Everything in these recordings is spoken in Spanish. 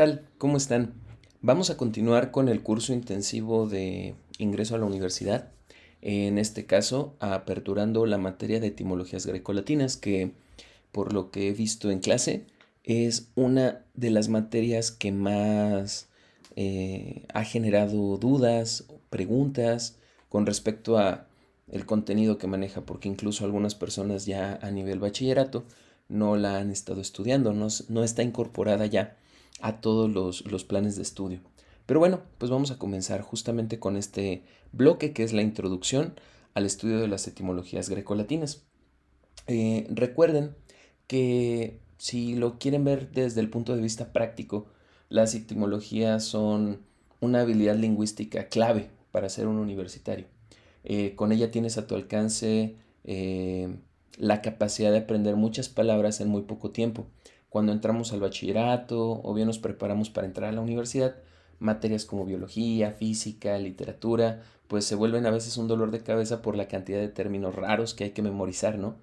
Tal? ¿Cómo están? Vamos a continuar con el curso intensivo de ingreso a la universidad. En este caso, aperturando la materia de etimologías grecolatinas, que por lo que he visto en clase, es una de las materias que más ha generado dudas, preguntas con respecto a el contenido que maneja, porque incluso algunas personas ya a nivel bachillerato no la han estado estudiando, no está incorporada ya a todos los planes de estudio. Pero bueno, pues vamos a comenzar justamente con este bloque que es la introducción al estudio de las etimologías grecolatinas. Recuerden que si lo quieren ver desde el punto de vista práctico, las etimologías son una habilidad lingüística clave para ser un universitario. Con ella tienes a tu alcance la capacidad de aprender muchas palabras en muy poco tiempo. Cuando entramos al bachillerato o bien nos preparamos para entrar a la universidad, materias como biología, física, literatura, pues se vuelven a veces un dolor de cabeza por la cantidad de términos raros que hay que memorizar, ¿no?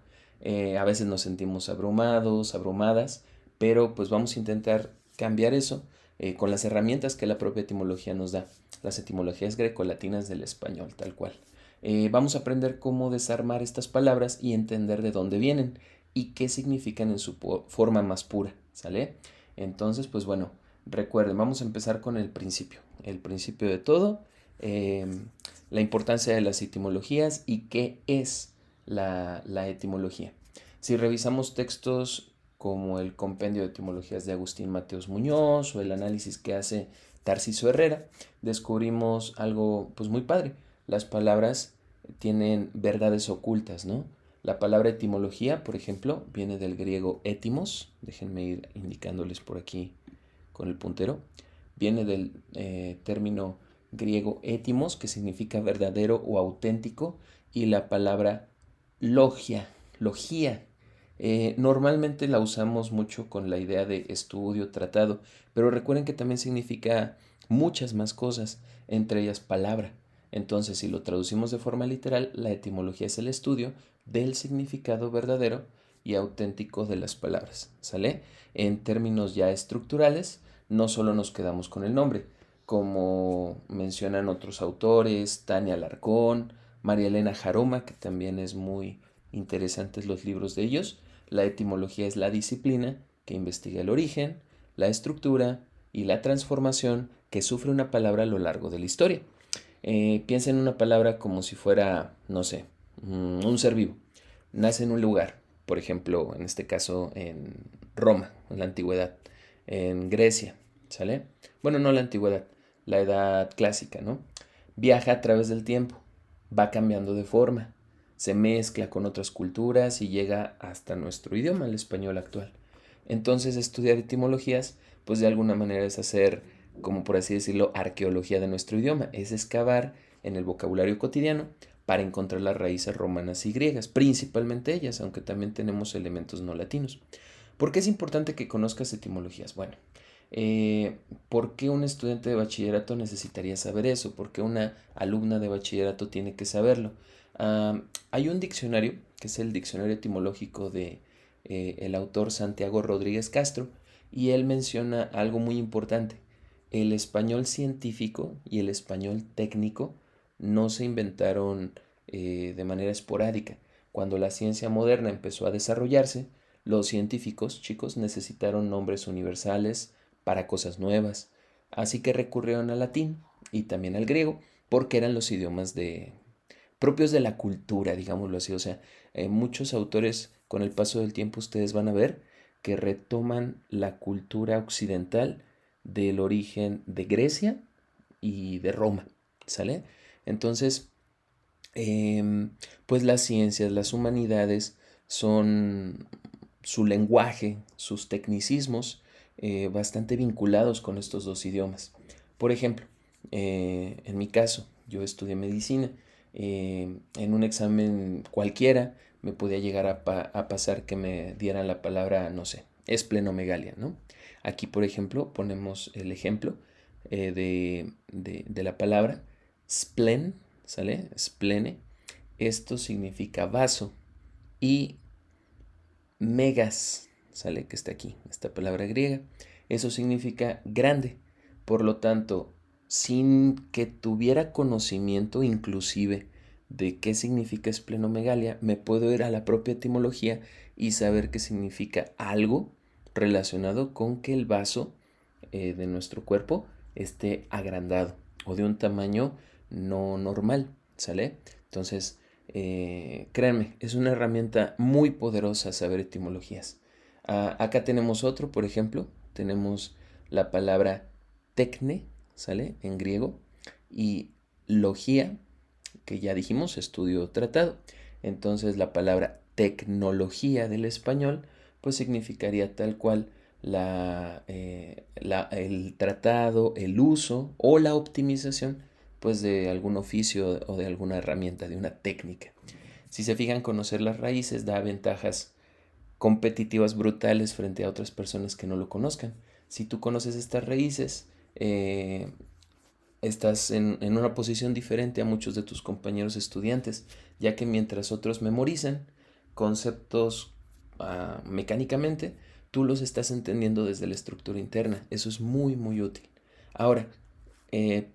A veces nos sentimos abrumados, abrumadas, pero pues vamos a intentar cambiar eso con las herramientas que la propia etimología nos da, las etimologías grecolatinas del español, tal cual. Vamos a aprender cómo desarmar estas palabras y entender de dónde vienen y qué significan en su forma más pura, ¿sale? Entonces, pues bueno, recuerden, vamos a empezar con el principio de todo, eh, la importancia de las etimologías y qué es la etimología. Si revisamos textos como el Compendio de Etimologías de Agustín Mateos Muñoz o el análisis que hace Tarciso Herrera, descubrimos algo pues muy padre. Las palabras tienen verdades ocultas, ¿no? La palabra etimología, por ejemplo, viene del griego étimos, déjenme ir indicándoles por aquí con el puntero, viene del término griego étimos, que significa verdadero o auténtico, y la palabra logia, logía. Normalmente la usamos mucho con la idea de estudio, tratado, pero recuerden que también significa muchas más cosas, entre ellas palabra. Entonces, si lo traducimos de forma literal, la etimología es el estudio del significado verdadero y auténtico de las palabras, ¿sale? En términos ya estructurales, no solo nos quedamos con el nombre, como mencionan otros autores, Tania Alarcón, María Elena Jaroma, que también es muy interesantes los libros de ellos. La etimología es la disciplina que investiga el origen, la estructura y la transformación que sufre una palabra a lo largo de la historia. Piensa en una palabra como si fuera, no sé, un ser vivo. Nace en un lugar, por ejemplo, en este caso en Roma, en la antigüedad, en Grecia, ¿sale? Bueno, no la antigüedad, la edad clásica, ¿no? Viaja a través del tiempo, va cambiando de forma, se mezcla con otras culturas y llega hasta nuestro idioma, el español actual. Entonces, estudiar etimologías, pues de alguna manera es hacer, como por así decirlo, arqueología de nuestro idioma, es excavar en el vocabulario cotidiano para encontrar las raíces romanas y griegas, principalmente ellas, aunque también tenemos elementos no latinos. ¿Por qué es importante que conozcas etimologías? Bueno, eh, ¿por qué un estudiante de bachillerato necesitaría saber eso? ¿Por qué una alumna de bachillerato tiene que saberlo? Ah, hay un diccionario, que es el diccionario etimológico de el autor Santiago Rodríguez Castro, y él menciona algo muy importante. El español científico y el español técnico no se inventaron de manera esporádica. Cuando la ciencia moderna empezó a desarrollarse, los científicos, chicos, necesitaron nombres universales para cosas nuevas, así que recurrieron al latín y también al griego, porque eran los idiomas propios de la cultura, digámoslo así. O sea, muchos autores con el paso del tiempo ustedes van a ver que retoman la cultura occidental del origen de Grecia y de Roma, ¿sale? Entonces, em, pues las ciencias, las humanidades son su lenguaje, sus tecnicismos, bastante vinculados con estos dos idiomas. Por ejemplo, en mi caso, yo estudié medicina. En un examen cualquiera me podía llegar a pasar que me dieran la palabra, no sé, esplenomegalia, ¿no? Aquí, por ejemplo, ponemos el ejemplo de la palabra splen, ¿sale? Splene. Esto significa vaso y megas, ¿sale? Que está aquí, esta palabra griega. eso significa grande. Por lo tanto, sin que tuviera conocimiento inclusive de qué significa esplenomegalia, me puedo ir a la propia etimología y saber qué significa algo relacionado con que el vaso de nuestro cuerpo esté agrandado o de un tamaño no normal, ¿sale? Entonces, créanme, es una herramienta muy poderosa saber etimologías. Acá tenemos otro, por ejemplo, tenemos la palabra tecne, ¿sale? En griego, y logía, que ya dijimos, estudio o tratado. Entonces la palabra tecnología del español, pues significaría tal cual el tratado, el uso o la optimización, pues de algún oficio o de alguna herramienta, de una técnica. Si se fijan, conocer las raíces da ventajas competitivas brutales frente a otras personas que no lo conozcan. Si tú conoces estas raíces, estás en una posición diferente a muchos de tus compañeros estudiantes, ya que mientras otros memorizan conceptos mecánicamente, tú los estás entendiendo desde la estructura interna. Eso es muy, muy útil. Ahora,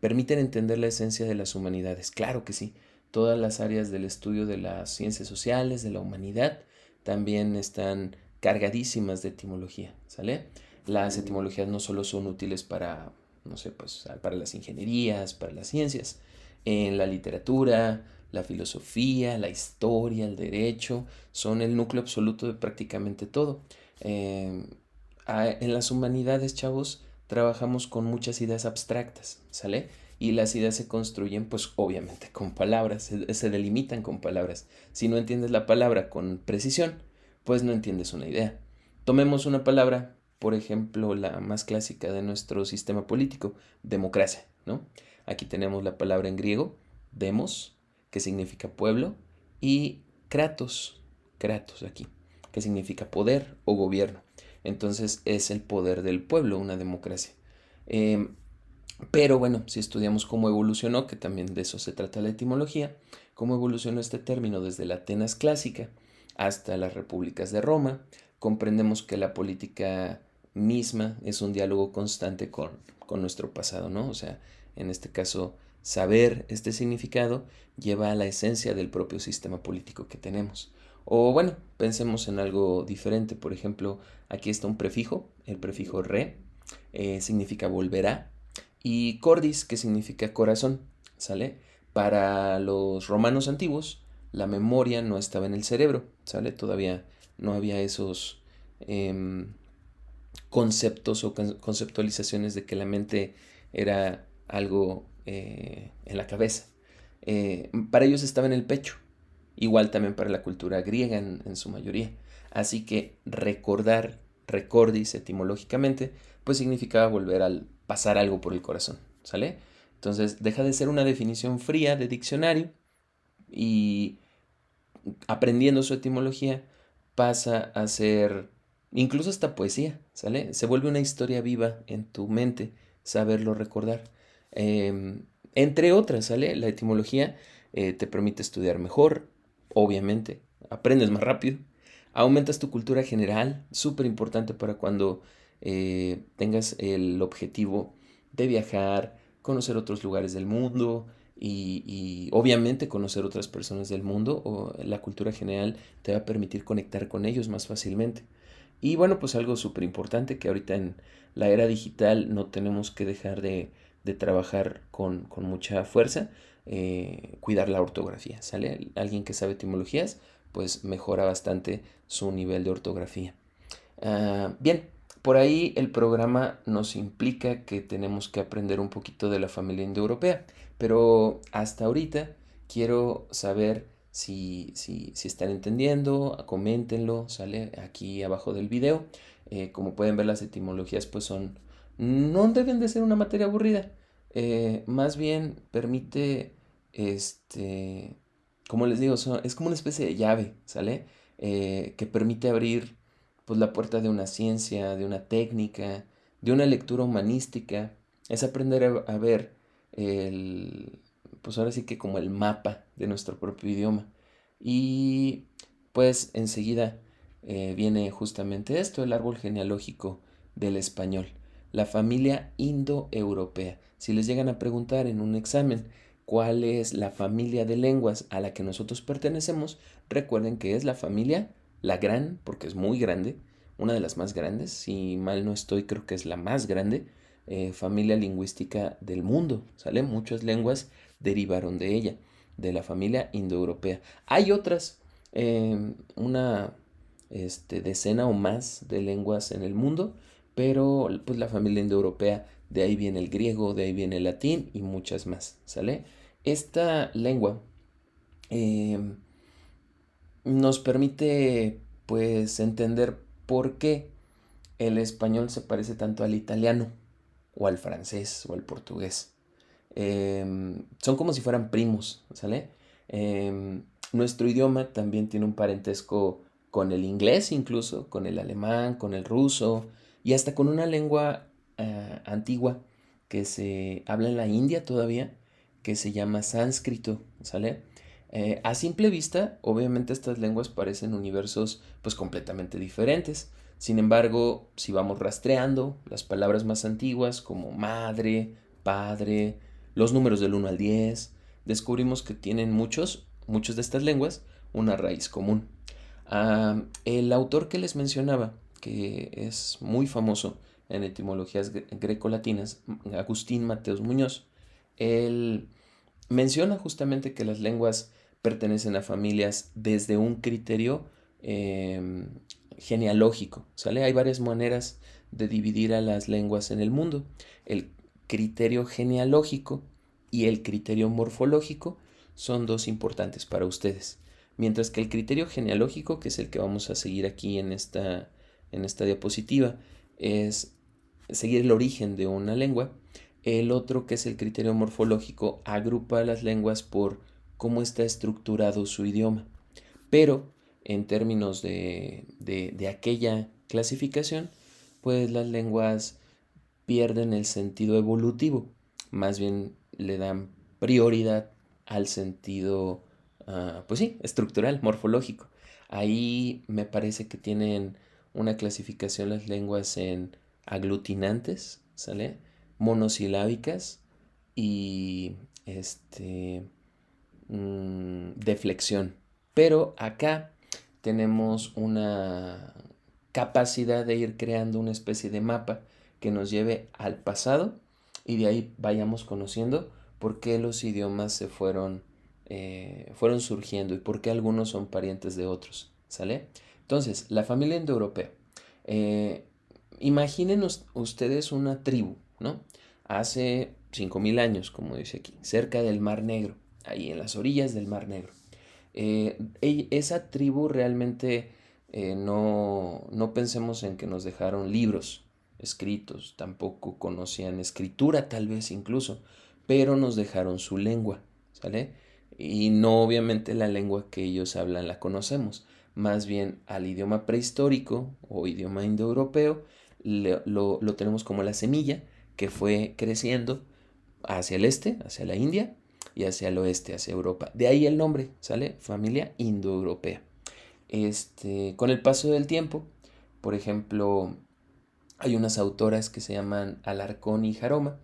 ¿permiten entender la esencia de las humanidades? Claro que sí. Todas las áreas del estudio de las ciencias sociales, de la humanidad, también están cargadísimas de etimología, ¿sale? Las etimologías no solo son útiles para, no sé, pues para las ingenierías, para las ciencias, en la literatura, la filosofía, la historia, el derecho, son el núcleo absoluto de prácticamente todo. Eh, en las humanidades, chavos, trabajamos con muchas ideas abstractas, ¿sale? Y las ideas se construyen, pues obviamente, con palabras, se delimitan con palabras. Si no entiendes la palabra con precisión, pues no entiendes una idea. Tomemos una palabra, por ejemplo, la más clásica de nuestro sistema político, democracia, ¿no? Aquí tenemos la palabra en griego, demos, que significa pueblo, y kratos aquí, que significa poder o gobierno. Entonces es el poder del pueblo, una democracia. Eh, pero bueno, si estudiamos cómo evolucionó, que también de eso se trata la etimología, cómo evolucionó este término desde la Atenas clásica hasta las repúblicas de Roma, comprendemos que la política misma es un diálogo constante con nuestro pasado, ¿no? O sea, en este caso, saber este significado lleva a la esencia del propio sistema político que tenemos. O bueno, pensemos en algo diferente. Por ejemplo, aquí está un prefijo, el prefijo re, significa volverá, y cordis, que significa corazón, ¿sale? Para los romanos antiguos, la memoria no estaba en el cerebro, ¿sale? Todavía no había esos conceptos o conceptualizaciones de que la mente era algo en la cabeza. Para ellos estaba en el pecho, igual también para la cultura griega en su mayoría. Así que recordar, recordis etimológicamente, pues significaba volver a pasar algo por el corazón, ¿sale? Entonces deja de ser una definición fría de diccionario y aprendiendo su etimología pasa a ser incluso hasta poesía, ¿sale? Se vuelve una historia viva en tu mente, saberlo recordar. Entre otras, ¿sale? La etimología te permite estudiar mejor, obviamente, aprendes más rápido, aumentas tu cultura general, súper importante para cuando tengas el objetivo de viajar, conocer otros lugares del mundo, y obviamente conocer otras personas del mundo o la cultura general te va a permitir conectar con ellos más fácilmente. Y bueno, pues algo súper importante que ahorita en la era digital no tenemos que dejar de trabajar con mucha fuerza, cuidar la ortografía, ¿sale? Alguien que sabe etimologías, pues mejora bastante su nivel de ortografía. Bien, por ahí el programa nos implica que tenemos que aprender un poquito de la familia indoeuropea, pero hasta ahorita quiero saber si están entendiendo, coméntenlo, sale aquí abajo del video. Como pueden ver, las etimologías pues no deben de ser una materia aburrida. Más bien permite, este, como les digo, es como una especie de llave, ¿sale? Que permite abrir pues la puerta de una ciencia, de una técnica, de una lectura humanística. Es aprender a ver el, pues ahora sí que como el mapa de nuestro propio idioma. Y pues enseguida viene justamente esto, el árbol genealógico del español. la familia indoeuropea. Si les llegan a preguntar en un examen cuál es la familia de lenguas a la que nosotros pertenecemos, recuerden que es la familia, la gran, porque es muy grande, una de las más grandes, si mal no estoy, creo que es la más grande familia lingüística del mundo, ¿sale? Muchas lenguas derivaron de ella, de la familia indoeuropea. Hay otras, una decena o más de lenguas en el mundo, pero pues la familia indoeuropea, de ahí viene el griego, de ahí viene el latín y muchas más, ¿sale? Esta lengua eh, nos permite pues entender por qué el español se parece tanto al italiano o al francés o al portugués. Son como si fueran primos, ¿sale? Nuestro idioma también tiene un parentesco con el inglés incluso, con el alemán, con el ruso y hasta con una lengua antigua que se habla en la India todavía, que se llama sánscrito, ¿sale? A simple vista, obviamente estas lenguas parecen universos pues completamente diferentes. Sin embargo, si vamos rastreando las palabras más antiguas como madre, padre, los números del 1 al 10, descubrimos que tienen muchos de estas lenguas, una raíz común. El autor que les mencionaba, que es muy famoso en etimologías grecolatinas, Agustín Mateos Muñoz, él menciona justamente que las lenguas pertenecen a familias desde un criterio eh, genealógico, ¿sale? Hay varias maneras de dividir a las lenguas en el mundo. El criterio genealógico y el criterio morfológico son dos importantes para ustedes. Mientras que el criterio genealógico, que es el que vamos a seguir aquí en esta diapositiva, es seguir el origen de una lengua. El otro, que es el criterio morfológico, agrupa las lenguas por cómo está estructurado su idioma. Pero en términos de aquella clasificación, pues las lenguas pierden el sentido evolutivo, más bien le dan prioridad al sentido, pues sí, estructural, morfológico. Ahí me parece que tienen una clasificación las lenguas en aglutinantes, ¿sale? Monosilábicas y de flexión. Pero acá tenemos una capacidad de ir creando una especie de mapa que nos lleve al pasado y de ahí vayamos conociendo por qué los idiomas fueron surgiendo y por qué algunos son parientes de otros, ¿sale? Entonces, la familia indoeuropea. Eh, Imaginen ustedes una tribu, ¿no? Hace 5000 años, como dice aquí, cerca del Mar Negro, ahí en las orillas del Mar Negro. Esa tribu realmente no pensemos en que nos dejaron libros escritos, tampoco conocían escritura tal vez incluso, pero nos dejaron su lengua, ¿sale? Y no obviamente la lengua que ellos hablan la conocemos, más bien al idioma prehistórico o idioma indoeuropeo lo tenemos como la semilla que fue creciendo hacia el este, hacia la India, y hacia el oeste, hacia Europa. De ahí el nombre, ¿sale? Familia indoeuropea. Con el paso del tiempo, por ejemplo, hay unas autoras que se llaman Alarcón y Jaroma.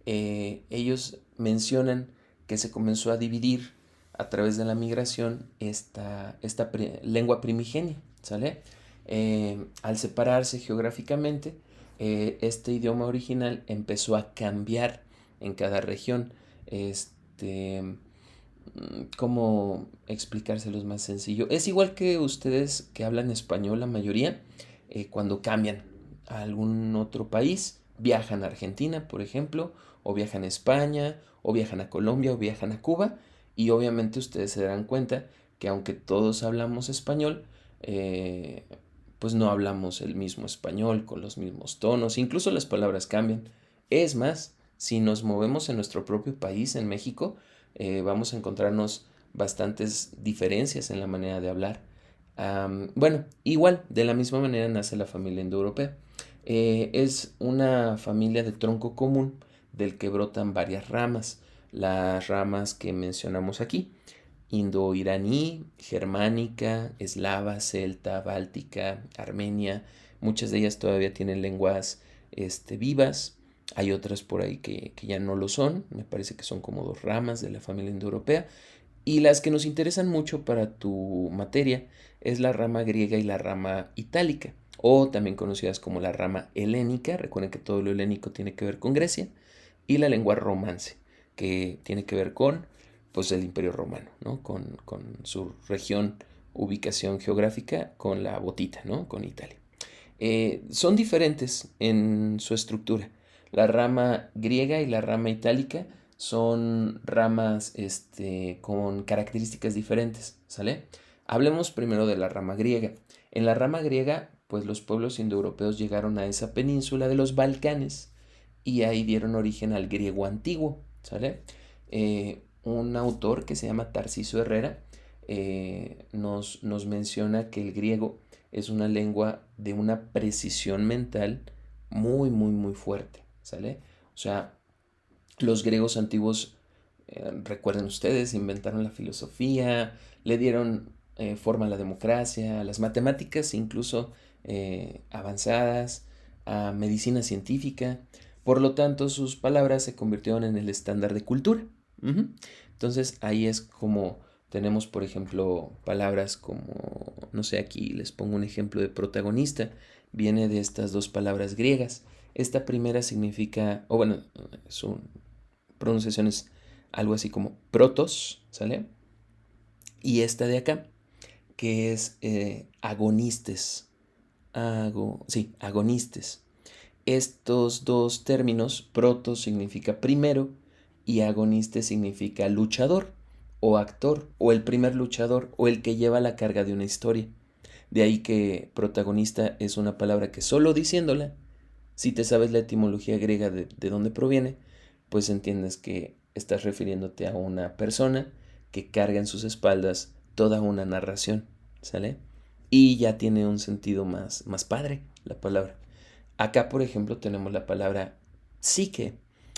Ellos mencionan que se comenzó a dividir a través de la migración esta lengua primigenia, ¿sale? Al separarse geográficamente, este idioma original empezó a cambiar en cada región. ¿Cómo explicárselos más sencillo? Es igual que ustedes que hablan español, la mayoría, cuando cambian a algún otro país, viajan a Argentina, por ejemplo, o viajan a España, o viajan a Colombia, o viajan a Cuba, y obviamente ustedes se darán cuenta que aunque todos hablamos español, eh, pues no hablamos el mismo español con los mismos tonos, incluso las palabras cambian. Es más, si nos movemos en nuestro propio país, en México, vamos a encontrarnos bastantes diferencias en la manera de hablar. Bueno, igual, de la misma manera nace la familia indoeuropea. Es una familia de tronco común del que brotan varias ramas. Las ramas que mencionamos aquí: indo-iraní, germánica, eslava, celta, báltica, armenia. Muchas de ellas todavía tienen lenguas vivas. Hay otras por ahí que ya no lo son. Me parece que son como dos ramas de la familia indoeuropea. Y las que nos interesan mucho para tu materia es la rama griega y la rama itálica, o también conocidas como la rama helénica. Recuerden que todo lo helénico tiene que ver con Grecia, y la lengua romance, que tiene que ver con pues, el Imperio Romano, ¿no? Con su región, ubicación geográfica, con la botita, ¿no? Con Italia. Son diferentes en su estructura. La rama griega y la rama itálica son ramas con características diferentes, ¿sale? Hablemos primero de la rama griega. En la rama griega, pues los pueblos indoeuropeos llegaron a esa península de los Balcanes y ahí dieron origen al griego antiguo, ¿sale? Un autor que se llama Tarcisio Herrera nos menciona que el griego es una lengua de una precisión mental muy, muy, muy fuerte, ¿sale? O sea, los griegos antiguos, recuerden ustedes, inventaron la filosofía, le dieron forma a la democracia, a las matemáticas incluso avanzadas, a medicina científica. Por lo tanto, sus palabras se convirtieron en el estándar de cultura. Ujú. Entonces, ahí es como tenemos, por ejemplo, palabras como, no sé, aquí les pongo un ejemplo de protagonista. Viene de estas dos palabras griegas. Esta primera significa, o bueno, su pronunciación es algo así como protos, ¿sale? Y esta de acá, que es agonistes. Sí, agonistes. Estos dos términos, proto significa primero y agoniste significa luchador o actor o el primer luchador o el que lleva la carga de una historia. De ahí que protagonista es una palabra que solo diciéndola, si te sabes la etimología griega de dónde proviene, pues entiendes que estás refiriéndote a una persona que carga en sus espaldas toda una narración, ¿sale? Y ya tiene un sentido más padre la palabra. Acá, por ejemplo, tenemos la palabra psique.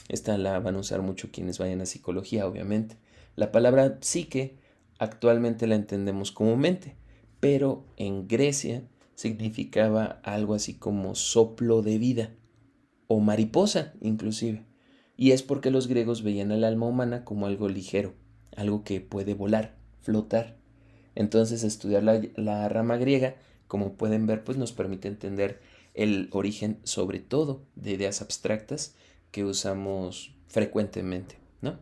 Esta la van a usar mucho quienes vayan a psicología, obviamente. La palabra psique actualmente la entendemos como mente, pero en Grecia significaba algo así como soplo de vida o mariposa inclusive. Y es porque los griegos veían el alma humana como algo ligero, algo que puede volar, flotar. Entonces estudiar la rama griega, como pueden ver, pues nos permite entender el origen sobre todo de ideas abstractas que usamos frecuentemente, ¿no?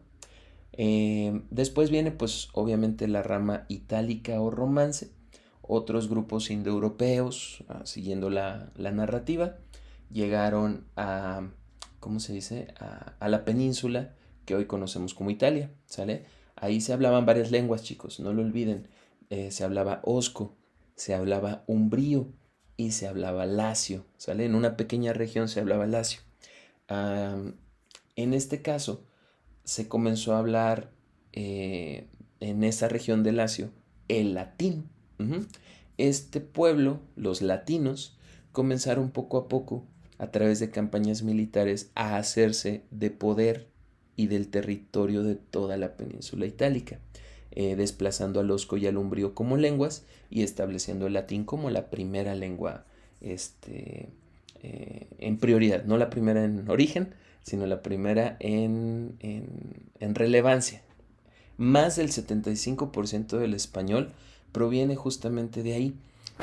Después viene pues obviamente la rama itálica o romance, otros grupos indoeuropeos, siguiendo la narrativa, llegaron a, ¿cómo se dice? A la península que hoy conocemos como Italia, ¿sale? Ahí se hablaban varias lenguas, chicos, no lo olviden. Se hablaba osco, se hablaba umbrío y se hablaba lacio, ¿sale? En una pequeña región se hablaba lacio. En este caso, se comenzó a hablar en esa región de Lacio el latín. Ujú. Este pueblo, los latinos, comenzaron poco a poco, a través de campañas militares, a hacerse de poder y del territorio de toda la península itálica, desplazando al osco y al umbrío como lenguas y estableciendo el latín como la primera lengua en prioridad, no la primera en origen, sino la primera en relevancia. Más del 75% del español proviene justamente de ahí,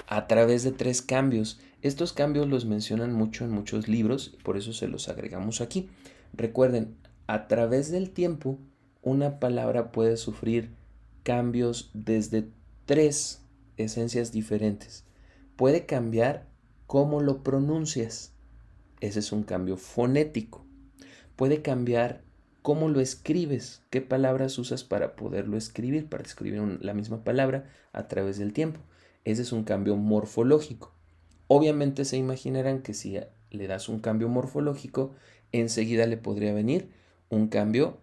a través de tres cambios. Estos cambios los mencionan mucho en muchos libros, y por eso se los agregamos aquí. Recuerden, a través del tiempo, una palabra puede sufrir cambios desde tres esencias diferentes. Puede cambiar cómo lo pronuncias. Ese es un cambio fonético. Puede cambiar cómo lo escribes, qué palabras usas para poderlo escribir, para escribir la misma palabra a través del tiempo. Ese es un cambio morfológico. Obviamente se imaginarán que si le das un cambio morfológico, enseguida le podría venir un cambio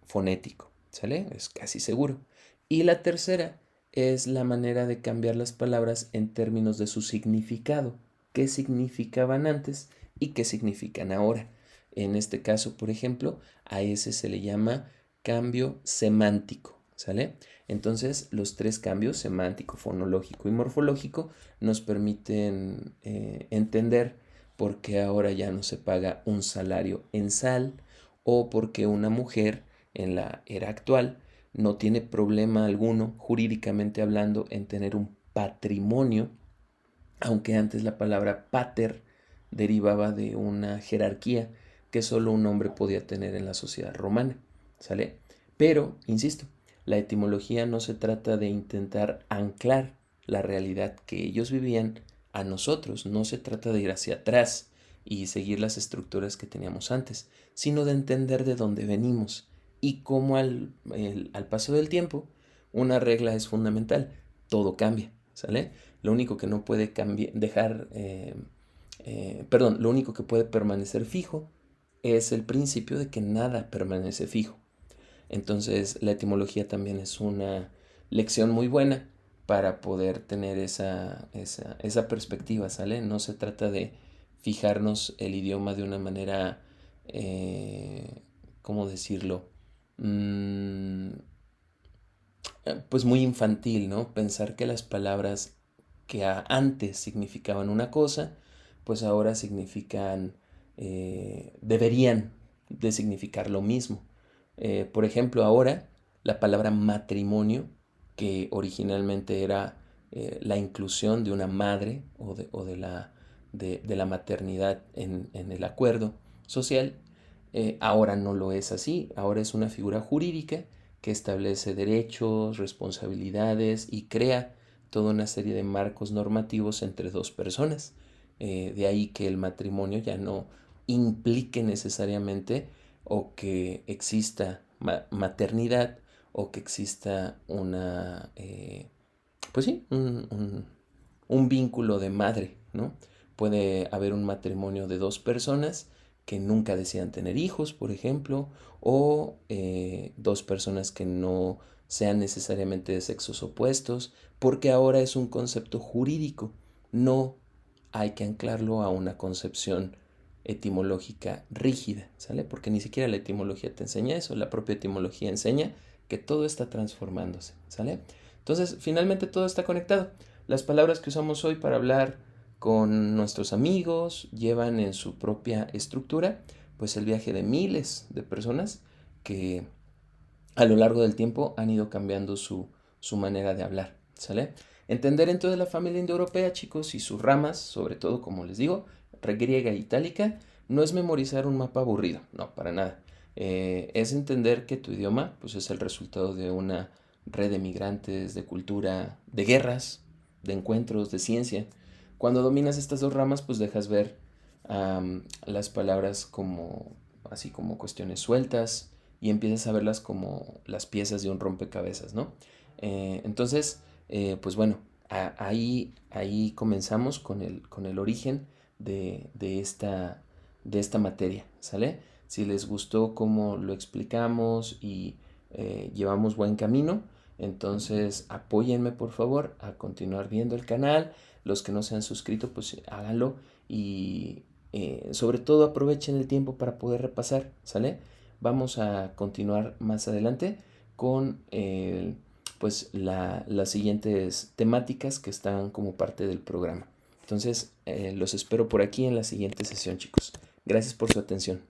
fonético, ¿sale? Es casi seguro. Y la tercera es la manera de cambiar las palabras en términos de su significado, qué significaban antes y qué significan ahora. En este caso, por ejemplo, a ese se le llama cambio semántico, ¿sale? Entonces, los tres cambios, semántico, fonológico y morfológico, nos permiten entender porque ahora ya no se paga un salario en sal, o porque una mujer en la era actual no tiene problema alguno, jurídicamente hablando, en tener un patrimonio, aunque antes la palabra pater derivaba de una jerarquía que solo un hombre podía tener en la sociedad romana, ¿sale? Pero, insisto, la etimología no se trata de intentar anclar la realidad que ellos vivían a nosotros, no se trata de ir hacia atrás y seguir las estructuras que teníamos antes, sino de entender de dónde venimos y cómo al paso del tiempo una regla es fundamental, todo cambia, ¿sale? Lo único que no puede lo único que puede permanecer fijo es el principio de que nada permanece fijo. Entonces, la etimología también es una lección muy buena para poder tener esa perspectiva, ¿sale? No se trata de fijarnos el idioma de una manera, ¿cómo decirlo? Mm, pues muy infantil, ¿no? Pensar que las palabras que antes significaban una cosa, pues ahora significan, deberían de significar lo mismo. Por ejemplo, ahora la palabra matrimonio, que originalmente era la inclusión de una madre o de la maternidad en el acuerdo social, ahora no lo es así, ahora es una figura jurídica que establece derechos, responsabilidades y crea toda una serie de marcos normativos entre dos personas. De ahí que el matrimonio ya no implique necesariamente o que exista maternidad o que exista pues sí, un vínculo de madre, ¿no? Puede haber un matrimonio de dos personas que nunca desean tener hijos, por ejemplo, o dos personas que no sean necesariamente de sexos opuestos, porque ahora es un concepto jurídico, no hay que anclarlo a una concepción etimológica rígida, ¿sale? Porque ni siquiera la etimología te enseña eso, la propia etimología enseña que todo está transformándose, ¿sale? Entonces, finalmente todo está conectado. Las palabras que usamos hoy para hablar con nuestros amigos llevan en su propia estructura pues el viaje de miles de personas que a lo largo del tiempo han ido cambiando su manera de hablar, ¿sale? Entender entonces la familia indoeuropea, chicos, y sus ramas, sobre todo, como les digo, griega e itálica, no es memorizar un mapa aburrido, no, para nada. Es entender que tu idioma pues, es el resultado de una red de migrantes, de cultura, de guerras, de encuentros, de ciencia. Cuando dominas estas dos ramas, pues dejas ver las palabras como así como cuestiones sueltas y empiezas a verlas como las piezas de un rompecabezas, ¿no? Pues bueno, ahí comenzamos con el origen de esta materia, ¿sale? Si les gustó cómo lo explicamos y llevamos buen camino, entonces apóyenme por favor a continuar viendo el canal. Los que no se han suscrito, pues háganlo y sobre todo aprovechen el tiempo para poder repasar, ¿sale? Vamos a continuar más adelante con pues las siguientes temáticas que están como parte del programa. Entonces, los espero por aquí en la siguiente sesión, chicos. Gracias por su atención.